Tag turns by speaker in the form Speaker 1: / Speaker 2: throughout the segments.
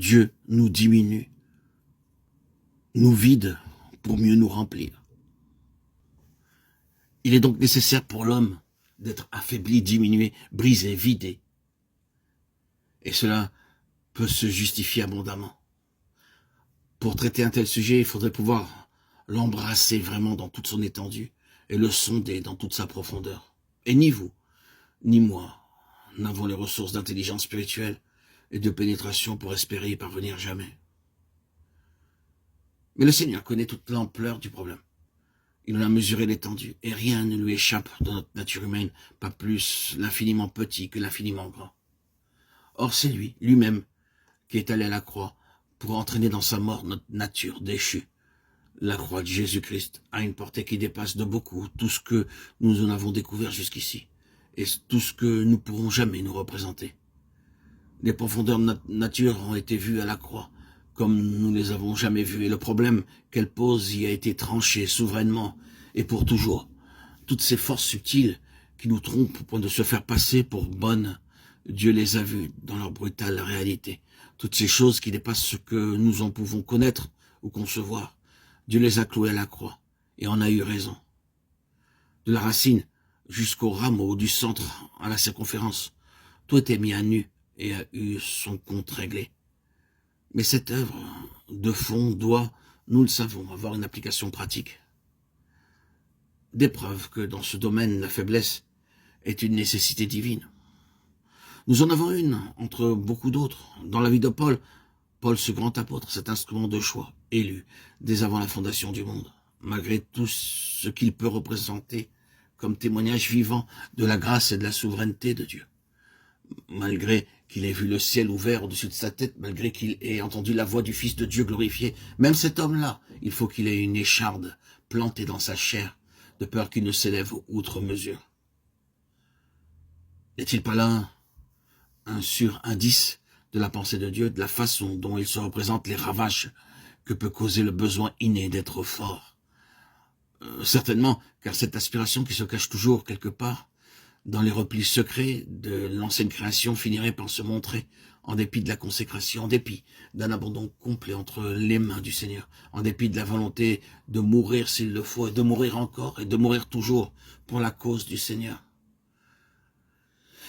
Speaker 1: Dieu nous diminue, nous vide pour mieux nous remplir. Il est donc nécessaire pour l'homme d'être affaibli, diminué, brisé, vidé. Et cela peut se justifier abondamment. Pour traiter un tel sujet, il faudrait pouvoir l'embrasser vraiment dans toute son étendue et le sonder dans toute sa profondeur. Et ni vous, ni moi, n'avons les ressources d'intelligence spirituelle et de pénétration pour espérer y parvenir jamais. Mais le Seigneur connaît toute l'ampleur du problème. Il en a mesuré l'étendue, et rien ne lui échappe dans notre nature humaine, pas plus l'infiniment petit que l'infiniment grand. Or c'est lui, lui-même, qui est allé à la croix pour entraîner dans sa mort notre nature déchue. La croix de Jésus-Christ a une portée qui dépasse de beaucoup tout ce que nous en avons découvert jusqu'ici, et tout ce que nous pourrons jamais nous représenter. Les profondeurs de notre nature ont été vues à la croix, comme nous les avons jamais vues, et le problème qu'elle pose y a été tranché souverainement et pour toujours. Toutes ces forces subtiles qui nous trompent au point de se faire passer pour bonnes, Dieu les a vues dans leur brutale réalité. Toutes ces choses qui dépassent ce que nous en pouvons connaître ou concevoir, Dieu les a clouées à la croix et en a eu raison. De la racine jusqu'au rameau, du centre à la circonférence, tout était mis à nu et a eu son compte réglé. Mais cette œuvre de fond doit, nous le savons, avoir une application pratique. Des preuves que dans ce domaine, la faiblesse est une nécessité divine. Nous en avons une entre beaucoup d'autres. Dans la vie de Paul, ce grand apôtre, cet instrument de choix, élu dès avant la fondation du monde, malgré tout ce qu'il peut représenter comme témoignage vivant de la grâce et de la souveraineté de Dieu. Malgré qu'il ait vu le ciel ouvert au-dessus de sa tête, malgré qu'il ait entendu la voix du Fils de Dieu glorifié, même cet homme-là, il faut qu'il ait une écharde plantée dans sa chair, de peur qu'il ne s'élève outre mesure. N'est-il pas là un sur-indice de la pensée de Dieu, de la façon dont il se représente les ravages que peut causer le besoin inné d'être fort? Certainement, car cette aspiration qui se cache toujours quelque part, dans les replis secrets de l'ancienne création, finirait par se montrer, en dépit de la consécration, en dépit d'un abandon complet entre les mains du Seigneur, en dépit de la volonté de mourir s'il le faut, et de mourir encore, et de mourir toujours pour la cause du Seigneur.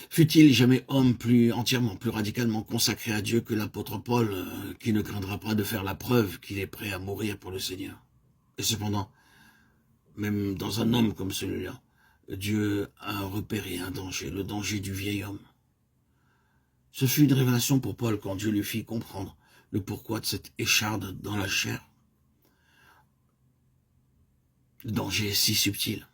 Speaker 1: Fut-il jamais homme plus entièrement, plus radicalement consacré à Dieu que l'apôtre Paul, qui ne craindra pas de faire la preuve qu'il est prêt à mourir pour le Seigneur? Et cependant, même dans un homme comme celui-là, Dieu a repéré un danger, le danger du vieil homme. Ce fut une révélation pour Paul quand Dieu lui fit comprendre le pourquoi de cette écharde dans la chair. Le danger est si subtil.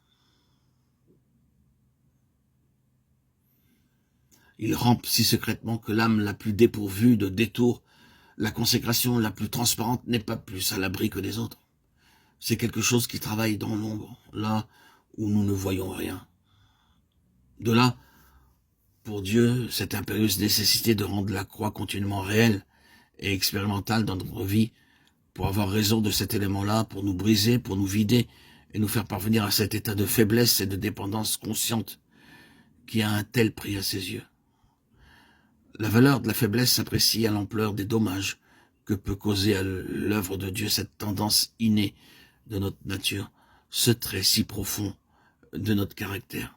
Speaker 1: Il rampe si secrètement que l'âme la plus dépourvue de détours, la consécration la plus transparente n'est pas plus à l'abri que des autres. C'est quelque chose qui travaille dans l'ombre, là où nous ne voyons rien. De là, pour Dieu, cette impérieuse nécessité de rendre la croix continuellement réelle et expérimentale dans notre vie, pour avoir raison de cet élément-là, pour nous briser, pour nous vider et nous faire parvenir à cet état de faiblesse et de dépendance consciente qui a un tel prix à ses yeux. La valeur de la faiblesse s'apprécie à l'ampleur des dommages que peut causer à l'œuvre de Dieu cette tendance innée de notre nature, ce trait si profond de notre caractère.